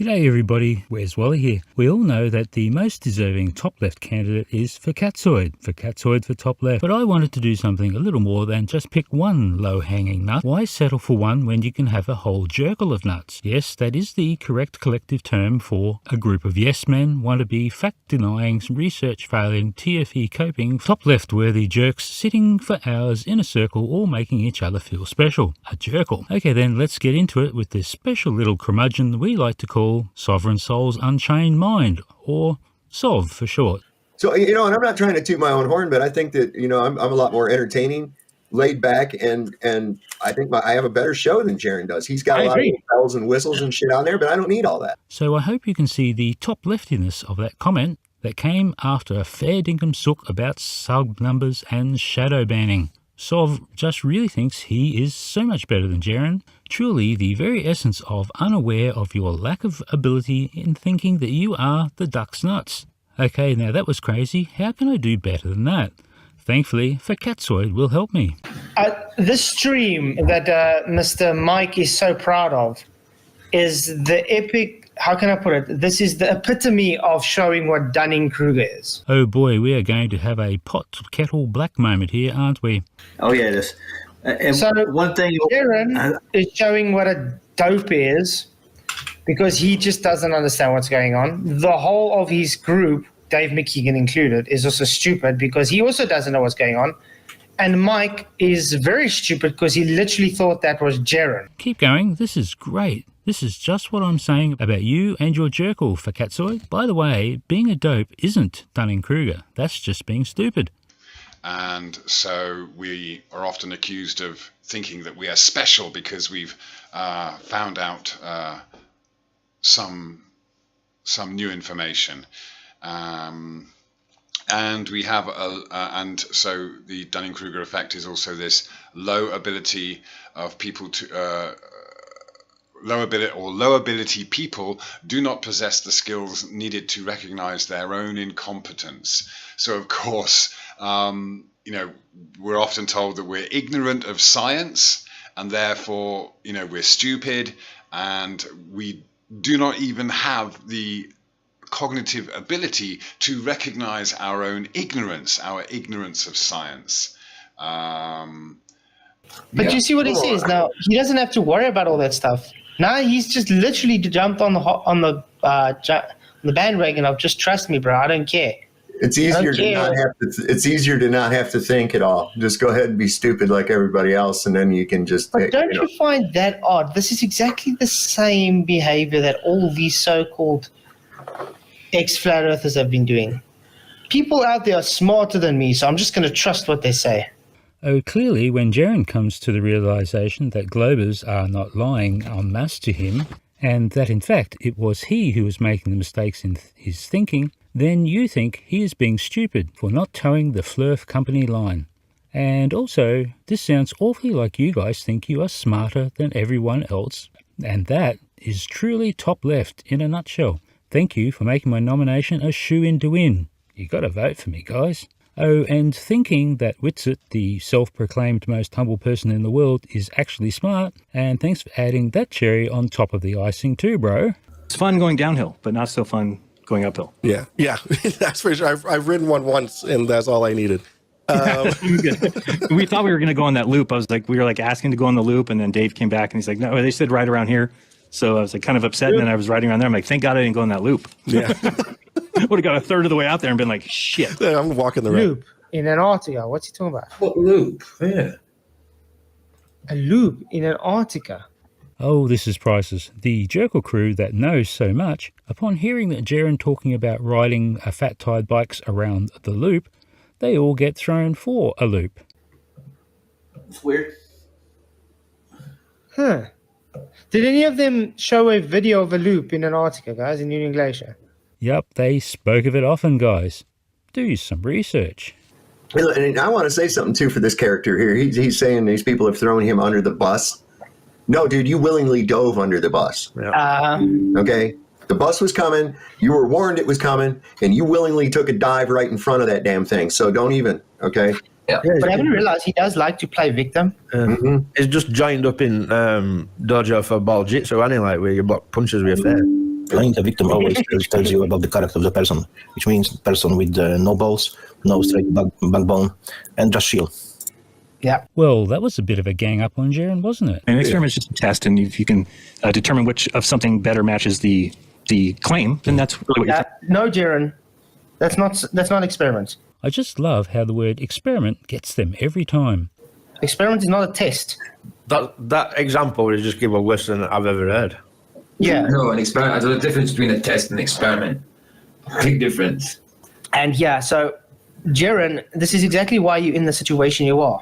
G'day everybody, Where's Wally here. We all know that the most deserving top left candidate is Fkatzoid for top left, but I wanted to do something a little more than just pick one low-hanging nut. Why settle for one when you can have a whole jerkle of nuts? Yes, that is the correct collective term for a group of yes-men, wannabe, fact-denying, research-failing, TFE coping, top left-worthy jerks sitting for hours in a circle all making each other feel special. A jerkle. Okay then, let's get into it with this special little curmudgeon we like to call Sovereign Soul's Unchained Mind, or SOV for short. So, and I'm not trying to toot my own horn, but I think that, I'm a lot more entertaining, laid back, and I think I have a better show than Jaron does. He's got a lot of bells and whistles and shit on there, but I don't need all that. So I hope you can see the top leftiness of that comment that came after a fair dinkum sook about sub numbers and shadow banning. Sov just really thinks he is so much better than Jaron. Truly the very essence of unaware of your lack of ability in thinking that you are the duck's nuts. Okay, now that was crazy. How can I do better than that? Thankfully, Fkatzoid will help me. This stream that Mr. Mike is so proud of is the epic, how can I put it? This is the epitome of showing what Dunning-Kruger is. Oh boy, we are going to have a pot kettle black moment here, aren't we? Oh yeah, it is. And so one thing, Jaron is showing what a dope is because he just doesn't understand what's going on. The whole of his group, Dave McKeegan included, is also stupid because he also doesn't know what's going on. And Mike is very stupid because he literally thought that was Jaron. Keep going. This is great. This is just what I'm saying about you and your jerkle, Fkatzoid. By the way, being a dope isn't Dunning-Kruger. That's just being stupid. And so we are often accused of thinking that we are special because we've found out some new information. And we have and so the Dunning-Kruger effect is also this low ability of people to low ability people do not possess the skills needed to recognize their own incompetence. So of course, we're often told that we're ignorant of science and therefore, we're stupid and we do not even have the cognitive ability to recognize our own ignorance, of science. But you see what he says now. He doesn't have to worry about all that stuff. Now he's just literally jumped on the bandwagon of just trust me, bro. I don't care. It's easier to not have to. It's easier to not have to think at all. Just go ahead and be stupid like everybody else, and then you can just. But don't you find that odd? This is exactly the same behavior that all these so-called ex-flat earthers have been doing. People out there are smarter than me, so I'm just going to trust what they say. Oh, clearly, when Jaron comes to the realization that globers are not lying en masse to him, and that in fact it was he who was making the mistakes in his thinking, then you think he is being stupid for not towing the Flurf company line. And also, this sounds awfully like you guys think you are smarter than everyone else, and that is truly top left in a nutshell. Thank you for making my nomination a shoo-in to win. You got to vote for me, guys. Oh, and thinking that Whitsett, the self-proclaimed most humble person in the world, is actually smart, and thanks for adding that cherry on top of the icing too, bro. It's fun going downhill, but not so fun going uphill. Yeah, that's for sure. I've ridden one once, and that's all I needed. We thought we were going to go on that loop. We were asking to go on the loop, and then Dave came back, and he's like, no, they said right around here. So I was kind of upset, and then I was riding around there. I'm like, thank God I didn't go on that loop. Yeah. Would have got a third of the way out there and been like, shit. Yeah, I'm walking the road. Loop in Antarctica. What's he talking about? What loop? Yeah. A loop in Antarctica. Oh, this is priceless. The Jerkle crew that knows so much, upon hearing that Jaron talking about riding a fat-tired bikes around the loop, they all get thrown for a loop. It's weird. Huh. Did any of them show a video of a loop in Antarctica, guys, in Union Glacier? Yep, they spoke of it often, guys. Do some research. And I want to say something, too, for this character here. He's saying these people have thrown him under the bus. No, dude, you willingly dove under the bus. Yeah. Okay? The bus was coming. You were warned it was coming, and you willingly took a dive right in front of that damn thing. So don't even, okay? Yeah. But I haven't realized he does like to play victim. It's just joined up in dojo for ball jitsu, ain't it? Where you block punches with your face. Playing the victim always tells you about the character of the person, which means person with no balls, no straight backbone, and just chill. Yeah. Well, that was a bit of a gang up on Jaren, wasn't it? An experiment is just a test, and if you can determine which of something better matches the claim, then that's really what you're No, Jaren, that's not experiment. I just love how the word experiment gets them every time. Experiment is not a test. That example is just give a worse than I've ever heard. Yeah. No, an experiment. There's a difference between a test and an experiment. Big difference. And yeah, so Jaren, this is exactly why you're in the situation you are.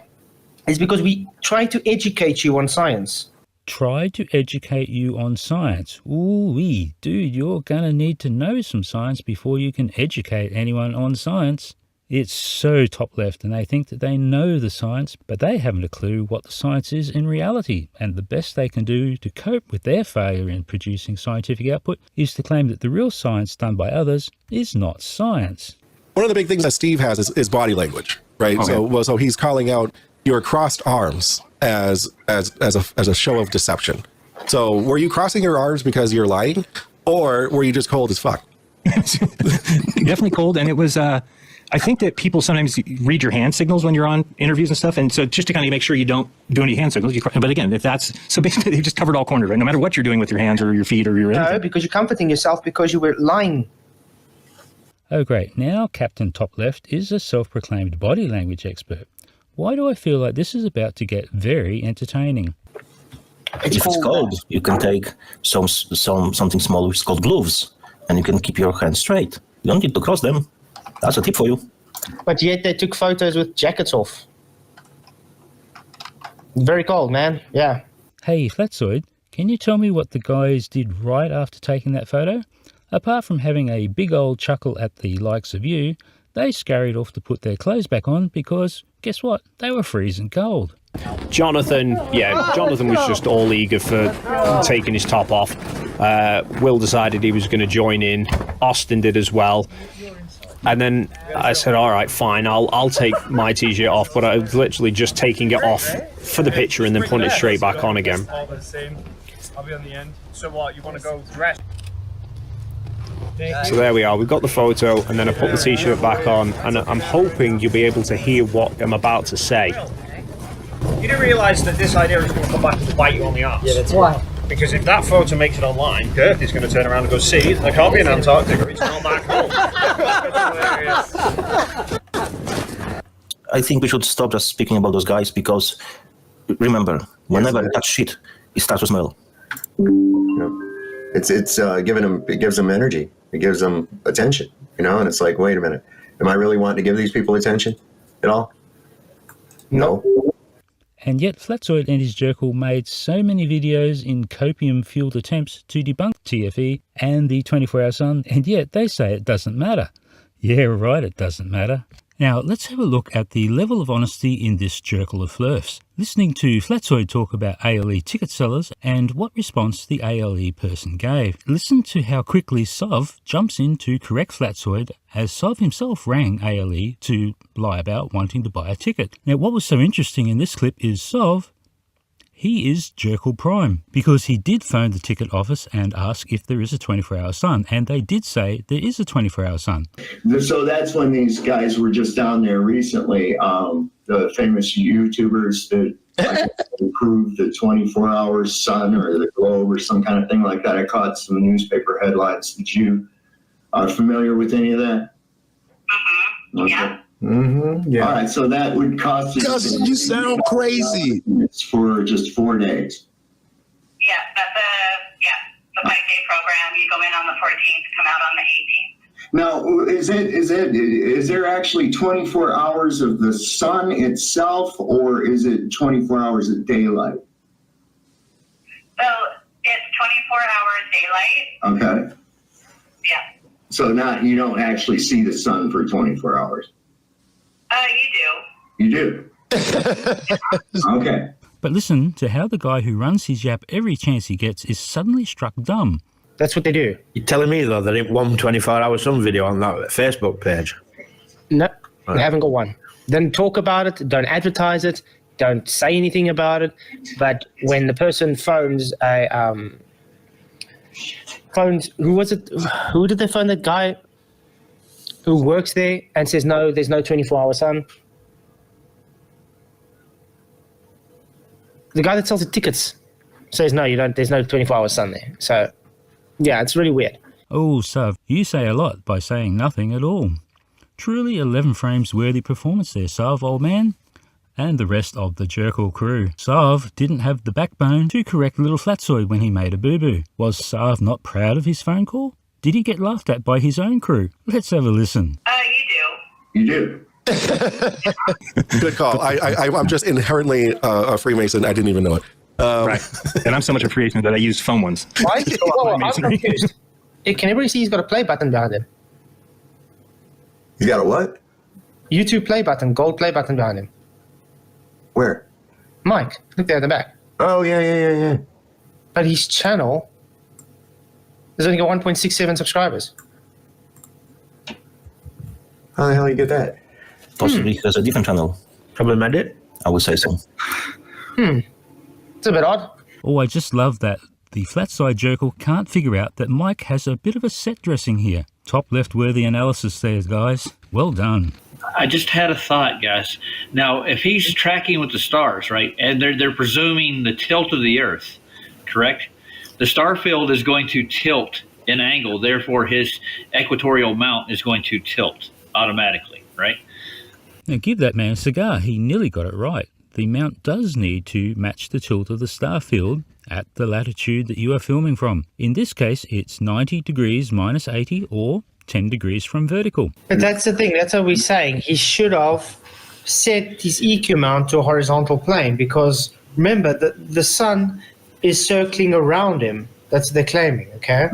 It's because we try to educate you on science. Try to educate you on science. Ooh-wee, dude, you're going to need to know some science before you can educate anyone on science. It's so top left, and they think that they know the science, but they haven't a clue what the science is in reality. And the best they can do to cope with their failure in producing scientific output is to claim that the real science done by others is not science. One of the big things that Steve has is body language, right? Okay. So he's calling out your crossed arms as a show of deception. So were you crossing your arms because you're lying, or were you just cold as fuck? Definitely cold, and it was. I think that people sometimes read your hand signals when you're on interviews and stuff, and so just to kind of make sure you don't do any hand signals. But again, if that's so, basically they've just covered all corners, right? No matter what you're doing with your hands or your feet or your anything. No, because you're comforting yourself because you were lying. Oh, great! Now Captain Top Left is a self-proclaimed body language expert. Why do I feel like this is about to get very entertaining? If it's cold, you can take something small which is called gloves, and you can keep your hands straight. You don't need to cross them. That's a tip for you. But yet they took photos with jackets off. Very cold, man. Yeah. Hey, Fkatzoid, can you tell me what the guys did right after taking that photo? Apart from having a big old chuckle at the likes of you, they scurried off to put their clothes back on because, guess what? They were freezing cold. Jonathan was just all eager for taking his top off. Will decided he was going to join in. Austin did as well. And then I said, all right, fine, I'll take my T-shirt off, but I was literally just taking it off for the picture and then putting it straight back on again. I'll be on the end. So what, you want to go dress? So there we are, we've got the photo, and then I put the T-shirt back on, and I'm hoping you'll be able to hear what I'm about to say. You do realise that this idea is going to come back and bite you on the arse? Yeah, that's why. Because if that photo makes it online, Dirk is going to turn around and go, see, there can't be an Antarctica, it's not back home. I think we should stop just speaking about those guys, because remember, whenever you touch shit, it starts to smell. Yep. It's it gives them energy. It gives them attention, and it's like, wait a minute, am I really wanting to give these people attention at all? No. And yet Fkatzoid and his Jerkle made so many videos in copium-fueled attempts to debunk TFE and the 24-hour sun, and yet they say it doesn't matter. Yeah, right, it doesn't matter. Now, let's have a look at the level of honesty in this Jerkle of Flurfs. Listening to Fkatzoid talk about ALE ticket sellers and what response the ALE person gave. Listen to how quickly Sov jumps in to correct Fkatzoid, as Sov himself rang ALE to lie about wanting to buy a ticket. Now, what was so interesting in this clip is Sov, he is Jerkle Prime, because he did phone the ticket office and ask if there is a 24-hour sun, and they did say there is a 24-hour sun. So that's when these guys were just down there recently, the famous YouTubers that proved the 24-hour sun or the globe or some kind of thing like that. I caught some newspaper headlines. Did you are familiar with any of that? Mm-hmm. Okay. Yeah. Mm-hmm. Yeah. All right. So that would cost you sound crazy. It's for just 4 days. Yeah, that's the 5-day program. You go in on the 14th, come out on the 18th. Now, is there actually 24 hours of the sun itself, or is it 24 hours of daylight? So it's 24 hours daylight. Okay. Yeah. So you don't actually see the sun for 24 hours. You do. You do? Okay. But listen to how the guy who runs his yap every chance he gets is suddenly struck dumb. That's what they do. You're telling me, though, there ain't one 24-hour sun video on that Facebook page? No, they haven't got one. Don't talk about it, don't advertise it, don't say anything about it. But when the person phones phoned, who was it? Who did they phone? That guy who works there and says, no, there's no 24-hour sun. The guy that sells the tickets says, no, you don't. There's no 24-hour sun there. So, yeah, it's really weird. Oh, Sav, you say a lot by saying nothing at all. Truly 11 frames worthy performance there, Sav, old man. And the rest of the Jerkle crew. Sav didn't have the backbone to correct little Fkatzoid when he made a boo-boo. Was Sav not proud of his phone call? Did he get laughed at by his own crew? Let's have a listen. You do. Good call. I'm just inherently a Freemason. I didn't even know it. Right. And I'm so much a Freemason that I use foam ones. Why? I'm confused. Can everybody see he's got a play button behind him? You got a what? YouTube play button, gold play button behind him. Where? Mike, look there at the back. Oh, yeah. But his channel has only got 1.67 subscribers. How the hell you get that? Possibly he has a different channel. Probably made it. I would say so. It's a bit odd. Oh, I just love that the Flatside Jerkle can't figure out that Mike has a bit of a set dressing here. Top left worthy analysis there, guys. Well done. I just had a thought, guys. Now, if he's tracking with the stars, right, and they're presuming the tilt of the Earth, correct? The star field is going to tilt an angle, therefore his equatorial mount is going to tilt automatically, right? Now give that man a cigar. He nearly got it right. The mount does need to match the tilt of the star field at the latitude that you are filming from. In this case, it's 90 degrees minus 80 or 10 degrees from vertical. But that's the thing. That's what we're saying. He should have set his EQ mount to a horizontal plane because remember the sun is circling around him. That's what they're claiming, okay?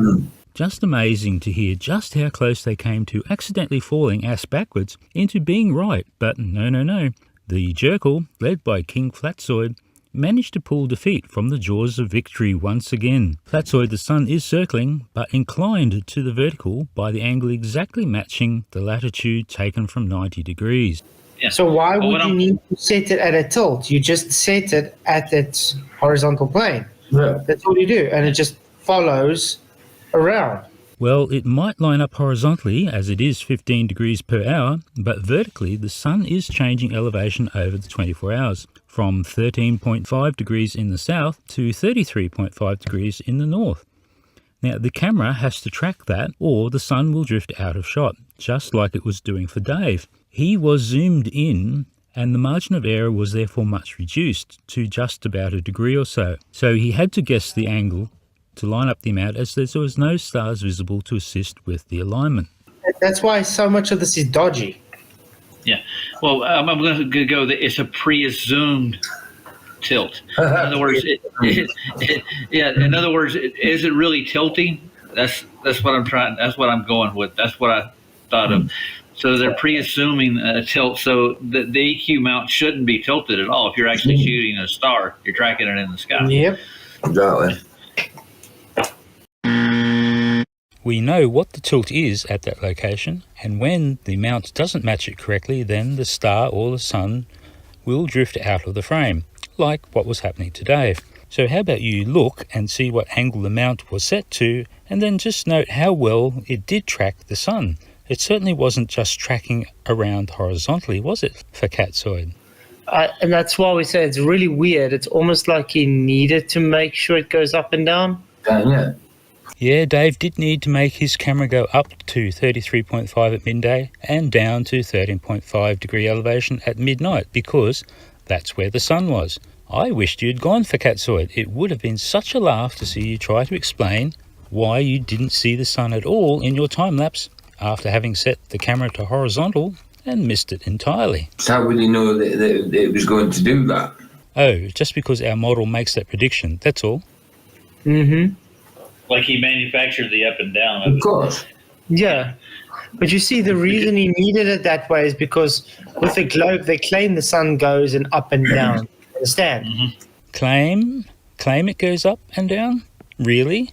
Just amazing to hear just how close they came to accidentally falling ass backwards into being right. But no. The Jerkle, led by King Fkatzoid, managed to pull defeat from the jaws of victory once again. Fkatzoid, the sun is circling, but inclined to the vertical by the angle exactly matching the latitude taken from 90 degrees. Yeah. So why would you need to set it at a tilt? You just set it at its horizontal plane. Yeah. That's all you do, and it just follows around. Well, it might line up horizontally as it is 15 degrees per hour, but vertically the sun is changing elevation over the 24 hours from 13.5 degrees in the south to 33.5 degrees in the north. Now, the camera has to track that or the sun will drift out of shot, just like it was doing for Dave. He was zoomed in and the margin of error was therefore much reduced to just about a degree or so. So he had to guess the angle to line up the amount as there was no stars visible to assist with the alignment. That's why so much of this is dodgy. Yeah. Well, I'm going to go that it's a pre-assumed tilt. In other words, in other words, is it really tilting? That's what I'm trying. That's what I'm going with. That's what I thought of. So they're pre-assuming a tilt. So the EQ mount shouldn't be tilted at all. If you're actually shooting a star, you're tracking it in the sky. Yep. Exactly. We know what the tilt is at that location, and when the mount doesn't match it correctly, then the star or the sun will drift out of the frame, like what was happening to Dave. So how about you look and see what angle the mount was set to, and then just note how well it did track the sun. It certainly wasn't just tracking around horizontally, was it, for Fkatzoid? And that's why we say it's really weird. It's almost like he needed to make sure it goes up and down. Yeah. Yeah, Dave did need to make his camera go up to 33.5 at midday and down to 13.5 degree elevation at midnight because that's where the sun was. I wished you'd gone for Fkatzoid. It would have been such a laugh to see you try to explain why you didn't see the sun at all in your time lapse after having set the camera to horizontal and missed it entirely. So how would you know that it was going to do that? Oh, just because our model makes that prediction, that's all. Mm-hmm. Like he manufactured the up and down. Of course. Yeah. But you see, the reason he needed it that way is because with the globe, they claim the sun goes and up and down. Understand? Mm-hmm. Claim it goes up and down? Really?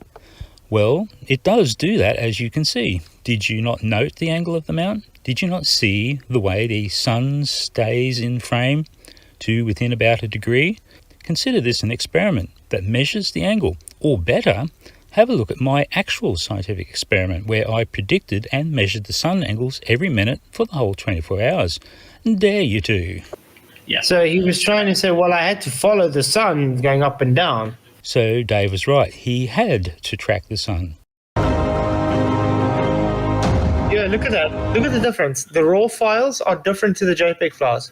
Well, it does do that, as you can see. Did you not note the angle of the mount? Did you not see the way the sun stays in frame to within about a degree? Consider this an experiment that measures the angle, or better, have a look at my actual scientific experiment where I predicted and measured the sun angles every minute for the whole 24 hours. Dare you to. Yeah. So he was trying to say, well, I had to follow the sun going up and down. So Dave was right. He had to track the sun. Yeah, look at that. Look at the difference. The raw files are different to the JPEG files.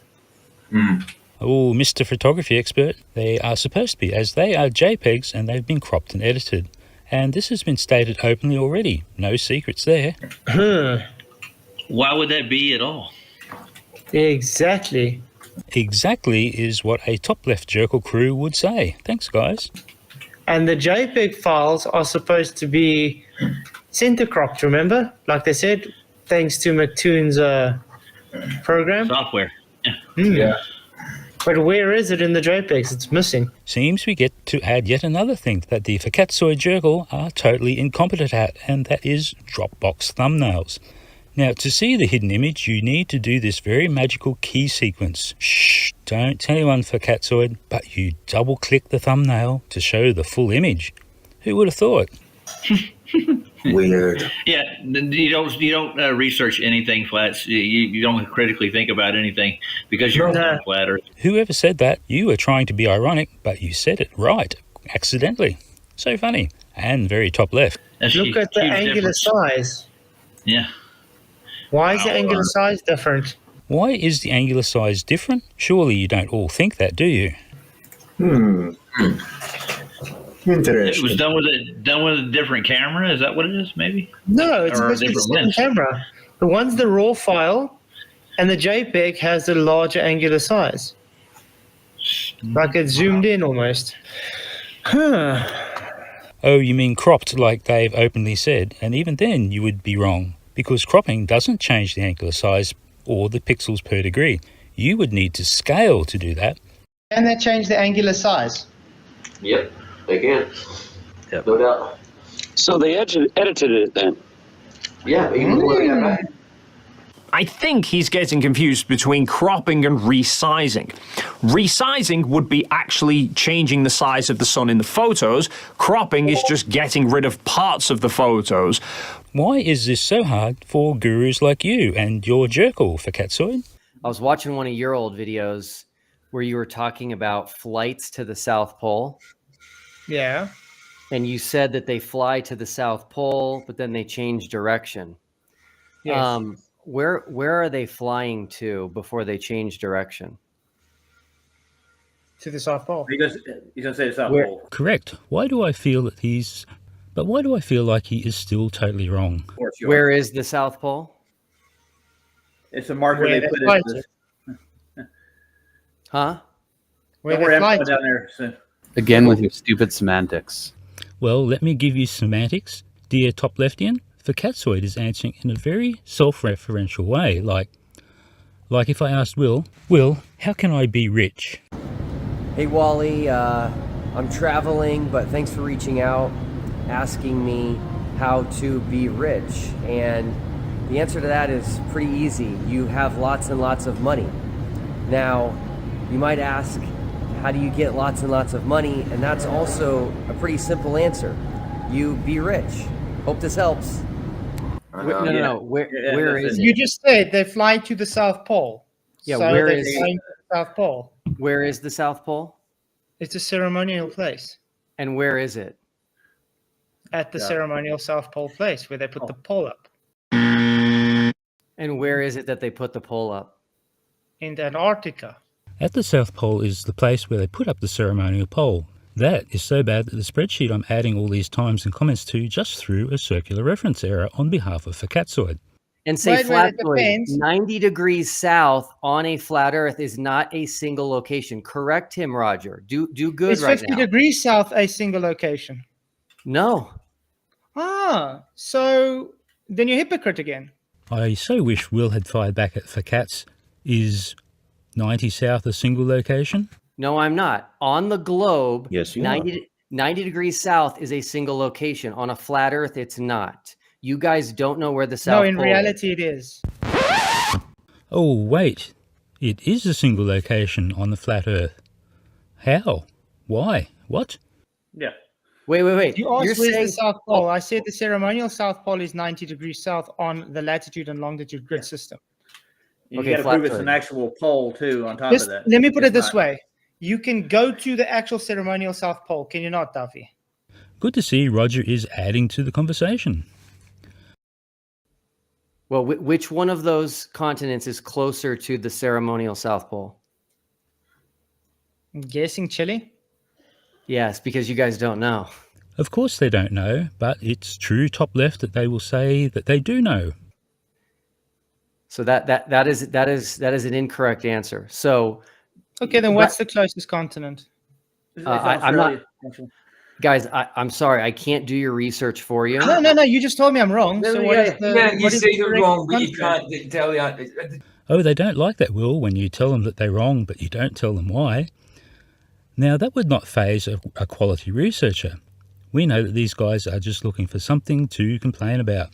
Oh, Mr. Photography Expert, they are supposed to be, as they are JPEGs and they've been cropped and edited. And this has been stated openly already. No secrets there. Why would that be at all? Exactly. Exactly is what a top left Jerkle crew would say. Thanks, guys. And the JPEG files are supposed to be center cropped, remember? Like they said, thanks to McToon's program. Software. Yeah. But where is it in the JPEGs? It's missing. Seems we get to add yet another thing that the Fkatzoid Jerkle are totally incompetent at, and that is Dropbox thumbnails. Now, to see the hidden image, you need to do this very magical key sequence. Shh, don't tell anyone, Fkatzoid, but you double-click the thumbnail to show the full image. Who would have thought? Weird. Yeah, you don't research anything flats. You don't critically think about anything because you're a flat earth. Whoever said that, you were trying to be ironic, but you said it right, accidentally. So funny, and very top left. Look at the angular size. Yeah. Why is the angular size different? Why is the angular size different? Surely you don't all think that, do you? Interesting. It was done with a different camera. Is that what it is? Maybe. No, it's or supposed to be the same camera. The one's the raw file, and the JPEG has a larger angular size. Like it's zoomed in almost. Oh, you mean cropped, like Dave openly said, and even then you would be wrong, because cropping doesn't change the angular size or the pixels per degree. You would need to scale to do that. Can they change the angular size? Yep, they can. Yep. No doubt. So they edited it then? Yeah, even looking at that. I think he's getting confused between cropping and resizing. Resizing would be actually changing the size of the sun in the photos. Cropping is just getting rid of parts of the photos. Why is this so hard for gurus like you and your Jerkle, Fkatzoid? I was watching one of your old videos where you were talking about flights to the South Pole. Yeah. And you said that they fly to the South Pole, but then they change direction. Yes. Where are they flying to before they change direction? To the South Pole. He's gonna say the South Pole. Correct. Why do I feel like he is still totally wrong? Where is the South Pole? It's a marker they put in. Huh? Don't worry, I'm down there soon. Again with your stupid semantics. Well, let me give you semantics. Dear top leftian, Fkatzoid is answering in a very self-referential way, like if I asked Will, how can I be rich? Hey, Wally, I'm traveling, but thanks for reaching out, asking me how to be rich. And the answer to that is pretty easy. You have lots and lots of money. Now, you might ask, how do you get lots and lots of money? And that's also a pretty simple answer. You be rich. Hope this helps. No. Where is it? You just said they fly to the South Pole. Yeah, so where they're is flying to the South Pole? Where is the South Pole? It's a ceremonial place. And where is it? At the ceremonial South Pole place where they put the pole up. And where is it that they put the pole up? In Antarctica. At the South Pole is the place where they put up the ceremonial pole. That is so bad that the spreadsheet I'm adding all these times and comments to just threw a circular reference error on behalf of Fkatzoid. And say flatly, 90 degrees south on a flat Earth is not a single location. Correct him, Roger. Do good it's right now. It's 50 degrees south, a single location. No. So then you're a hypocrite again. I so wish Will had fired back at Fkatz. Is 90 south a single location? No, I'm not. On the globe, yes, 90 degrees south is a single location. On a flat Earth, it's not. You guys don't know where the South Pole is. No, in reality, it is. Oh, wait. It is a single location on the flat Earth. How? Why? What? Yeah. Wait. You asked where's the South Pole. I said the ceremonial South Pole is 90 degrees south on the latitude and longitude grid system. You got to prove it's an actual pole too. On top of that, let me put it this way: you can go to the actual ceremonial South Pole, can you not, Duffy? Good to see Roger is adding to the conversation. Well, which one of those continents is closer to the ceremonial South Pole? I'm guessing Chile. Yes, because you guys don't know. Of course they don't know, but it's true top left that they will say that they do know. So that is an incorrect answer. So okay, then what's the closest continent? I'm not. Guys, I'm sorry, I can't do your research for you. No, you just told me I'm wrong. So what is the? You say you're wrong, but you can't tell you. Oh, they don't like that, Will, when you tell them that they're wrong, but you don't tell them why. Now, that would not faze a quality researcher. We know that these guys are just looking for something to complain about.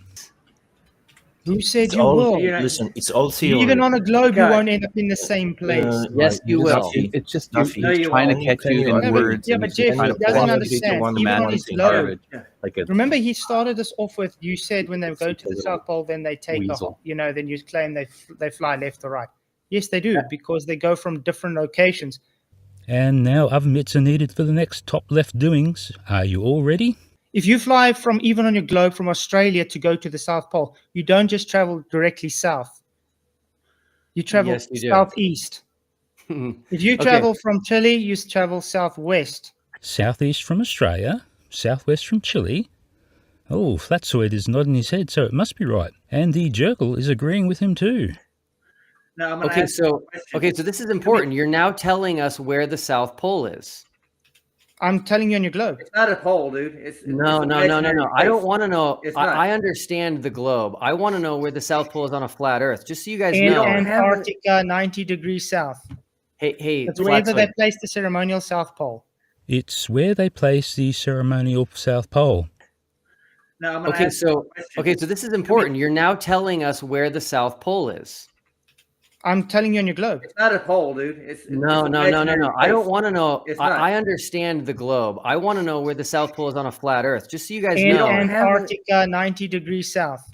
Who said you will? Listen, it's all theory. Even on a globe, you won't end up in the same place. Yes, you will. It's just he's trying to catch you in words. Yeah, but Jeff, he doesn't understand. Even on his globe. Remember, he started us off with, you said when they go to the South Pole, then they take then you claim they fly left or right. Yes, they do, because they go from different locations. And now oven mitts are needed for the next top left doings. Are you all ready? If you fly from, even on your globe, from Australia to go to the South Pole, you don't just travel directly south. You travel southeast. If you travel from Chile, you travel southwest. Southeast from Australia, southwest from Chile. Oh, Fkatzoid is nodding his head, so it must be right. And the Jerkle is agreeing with him too. Now, so this is important. You're now telling us where the South Pole is. I'm telling you on your globe. It's not a pole, dude. No. I don't want to know. I understand the globe. I want to know where the South Pole is on a flat Earth. Just so you guys know. Antarctica, 90 degrees south. Hey. It's wherever they place the ceremonial South Pole. It's where they place the ceremonial South Pole. Now, so this is important. You're now telling us where the South Pole is. I'm telling you on your globe. It's not a pole, dude. No. I don't want to know. I understand the globe. I want to know where the South Pole is on a flat Earth. Just so you guys know. Antarctica, 90 degrees south.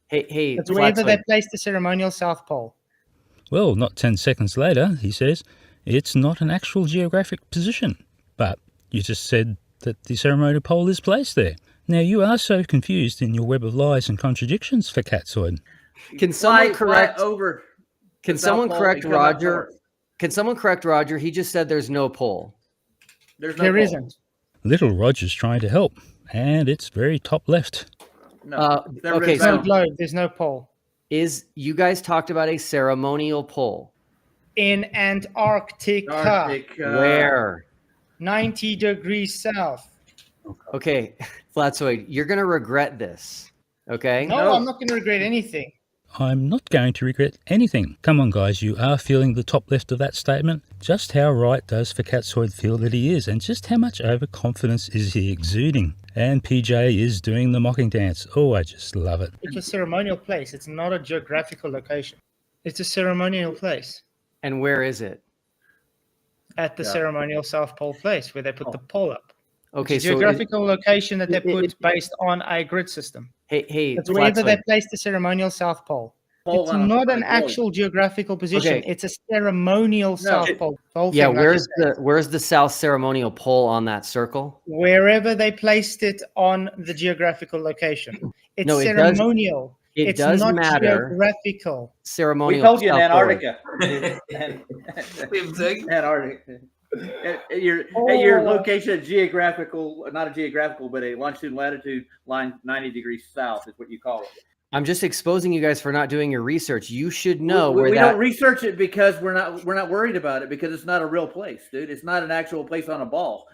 Hey. It's wherever they place the ceremonial South Pole. Well, not 10 seconds later, he says, it's not an actual geographic position. But you just said that the ceremonial pole is placed there. Now, you are so confused in your web of lies and contradictions, Fkatzoid. Can someone correct over? Can someone correct Roger? Can someone correct Roger? He just said there's no pole. There isn't. Little Roger's trying to help, and it's very top left. There's no globe. There's no pole. You guys talked about a ceremonial pole in Antarctica. Where? 90 degrees south. Okay, Fkatzoid, you're gonna regret this. Okay? No, I'm not going to regret anything. I'm not going to regret anything. Come on, guys, you are feeling the top left of that statement. Just how right does Fkatzoid feel that he is, and just how much overconfidence is he exuding? And PJ is doing the mocking dance. Oh, I just love it. It's a ceremonial place. It's not a geographical location. It's a ceremonial place. And where is it? At the ceremonial South Pole place, where they put the pole up. Okay, it's a geographical location that they put based on a grid system. Hey, it's wherever they place the ceremonial South Pole. It's not an actual geographical position. Okay. It's a ceremonial South Pole. Yeah, where's the South ceremonial pole on that circle? Wherever they placed it on the geographical location. It's ceremonial. It does not matter. Geographical. Ceremonial. We told you in Antarctica. Antarctica. Your location, geographical, not a geographical, but a longitude latitude line 90 degrees south is what you call it. I'm just exposing you guys for not doing your research. You should know we don't research it because we're not worried about it because it's not a real place, dude. It's not an actual place on a ball.